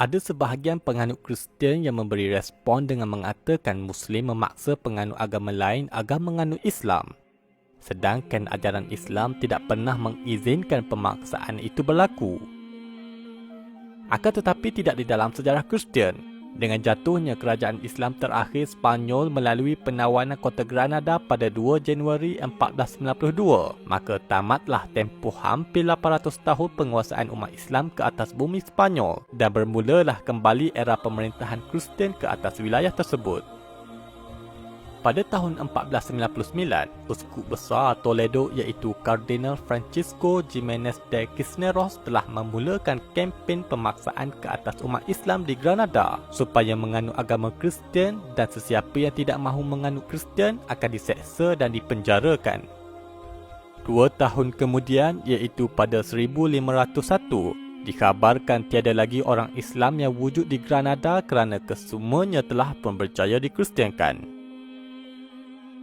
Ada sebahagian penganut Kristian yang memberi respon dengan mengatakan Muslim memaksa penganut agama lain agar menganut Islam. Sedangkan ajaran Islam tidak pernah mengizinkan pemaksaan itu berlaku. Akan tetapi tidak di dalam sejarah Kristian. Dengan jatuhnya kerajaan Islam terakhir Spanyol melalui penawanan Kota Granada pada 2 Januari 1492, maka tamatlah tempoh hampir 800 tahun penguasaan umat Islam ke atas bumi Spanyol dan bermulalah kembali era pemerintahan Kristian ke atas wilayah tersebut. Pada tahun 1499, Uskup Besar Toledo iaitu Kardinal Francisco Jimenez de Cisneros telah memulakan kempen pemaksaan ke atas umat Islam di Granada supaya menganut agama Kristian dan sesiapa yang tidak mahu menganut Kristian akan diseksa dan dipenjarakan. 2 tahun kemudian iaitu pada 1501, dikhabarkan tiada lagi orang Islam yang wujud di Granada kerana kesemuanya telah pun berjaya dikristiankan.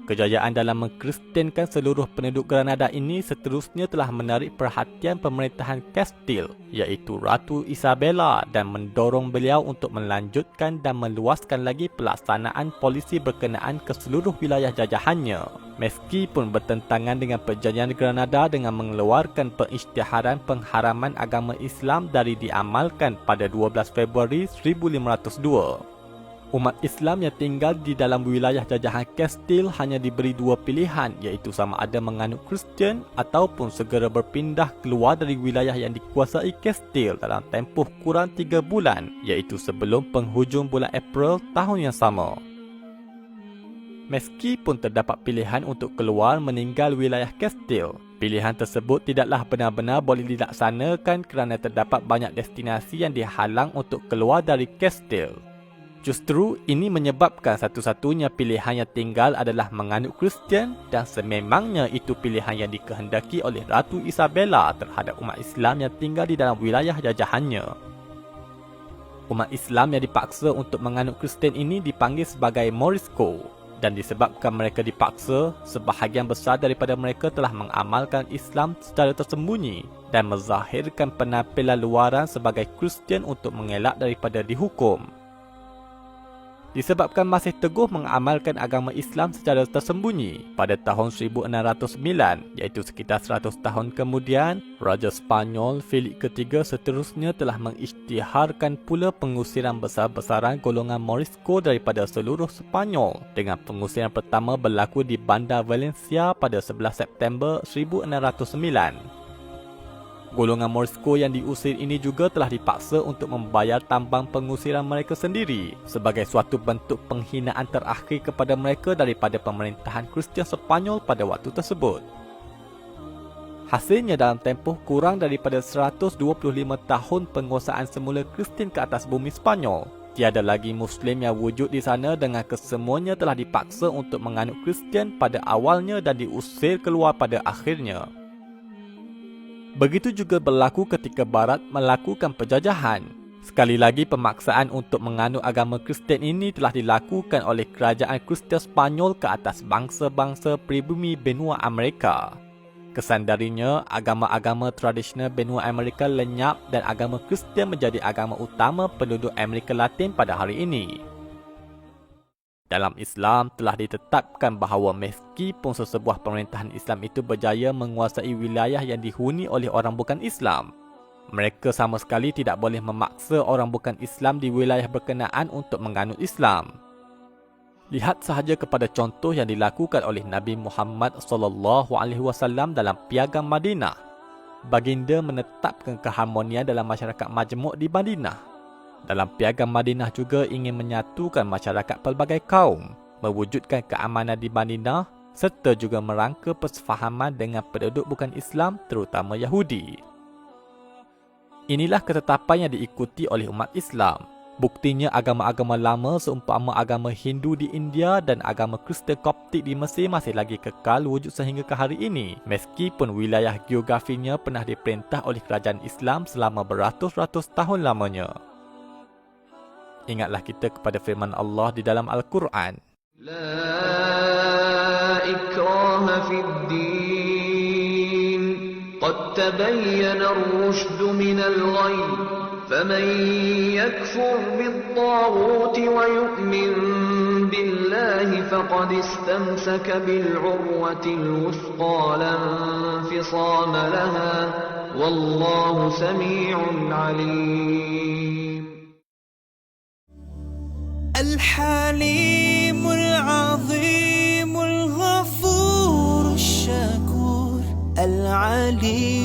Kejayaan dalam mengkristiankan seluruh penduduk Granada ini seterusnya telah menarik perhatian pemerintahan Kastil, iaitu Ratu Isabella, dan mendorong beliau untuk melanjutkan dan meluaskan lagi pelaksanaan polisi berkenaan ke seluruh wilayah jajahannya. Meskipun bertentangan dengan perjanjian Granada dengan mengeluarkan pengisytiharan pengharaman agama Islam dari diamalkan pada 12 Februari 1502. Umat Islam yang tinggal di dalam wilayah jajahan Kastil hanya diberi 2 pilihan, iaitu sama ada menganut Kristian ataupun segera berpindah keluar dari wilayah yang dikuasai Kastil dalam tempoh kurang 3 bulan, iaitu sebelum penghujung bulan April tahun yang sama. Meskipun terdapat pilihan untuk keluar meninggal wilayah Kastil, pilihan tersebut tidaklah benar-benar boleh dilaksanakan kerana terdapat banyak destinasi yang dihalang untuk keluar dari Kastil. Justru ini menyebabkan satu-satunya pilihan yang tinggal adalah menganut Kristian, dan sememangnya itu pilihan yang dikehendaki oleh Ratu Isabella terhadap umat Islam yang tinggal di dalam wilayah jajahannya. Umat Islam yang dipaksa untuk menganut Kristian ini dipanggil sebagai Morisco, dan disebabkan mereka dipaksa, sebahagian besar daripada mereka telah mengamalkan Islam secara tersembunyi dan menzahirkan penampilan luaran sebagai Kristian untuk mengelak daripada dihukum. Disebabkan masih teguh mengamalkan agama Islam secara tersembunyi, pada tahun 1609, iaitu sekitar 100 tahun kemudian, Raja Spanyol Felix III seterusnya telah mengisytiharkan pula pengusiran besar-besaran golongan Morisco daripada seluruh Spanyol, dengan pengusiran pertama berlaku di Bandar Valencia pada 11 September 1609. Golongan Morisco yang diusir ini juga telah dipaksa untuk membayar tambang pengusiran mereka sendiri sebagai suatu bentuk penghinaan terakhir kepada mereka daripada pemerintahan Kristian Sepanyol pada waktu tersebut. Hasilnya, dalam tempoh kurang daripada 125 tahun penguasaan semula Kristian ke atas bumi Spanyol, tiada lagi Muslim yang wujud di sana dengan kesemuanya telah dipaksa untuk menganut Kristian pada awalnya dan diusir keluar pada akhirnya. Begitu juga berlaku ketika Barat melakukan penjajahan. Sekali lagi pemaksaan untuk menganut agama Kristian ini telah dilakukan oleh kerajaan Kristian Spanyol ke atas bangsa-bangsa pribumi benua Amerika. Kesan darinya, agama-agama tradisional benua Amerika lenyap dan agama Kristian menjadi agama utama penduduk Amerika Latin pada hari ini. Dalam Islam telah ditetapkan bahawa meskipun sesebuah pemerintahan Islam itu berjaya menguasai wilayah yang dihuni oleh orang bukan Islam, mereka sama sekali tidak boleh memaksa orang bukan Islam di wilayah berkenaan untuk menganut Islam. Lihat sahaja kepada contoh yang dilakukan oleh Nabi Muhammad SAW dalam Piagam Madinah. Baginda menetapkan keharmonian dalam masyarakat majmuk di Madinah. Dalam Piagam Madinah juga ingin menyatukan masyarakat pelbagai kaum, mewujudkan keamanan di Madinah serta juga merangka persefahaman dengan penduduk bukan Islam, terutama Yahudi. Inilah ketetapan yang diikuti oleh umat Islam. Buktinya agama-agama lama seumpama agama Hindu di India dan agama Kristen Koptik di Mesir masih lagi kekal wujud sehingga ke hari ini, meskipun wilayah geografinya pernah diperintah oleh kerajaan Islam selama beratus-ratus tahun lamanya. Ingatlah kita kepada firman Allah di dalam Al-Quran. La ikraha fid din. Qad tabayyana ar-rushd min al-ghayy. فمن يكفر بالطاغوت ويؤمن بالله فقد استمسك بالعروة الوثقى لا انفصام لها والله سميع عليم. الحليم العظيم الغفور الشكور العليم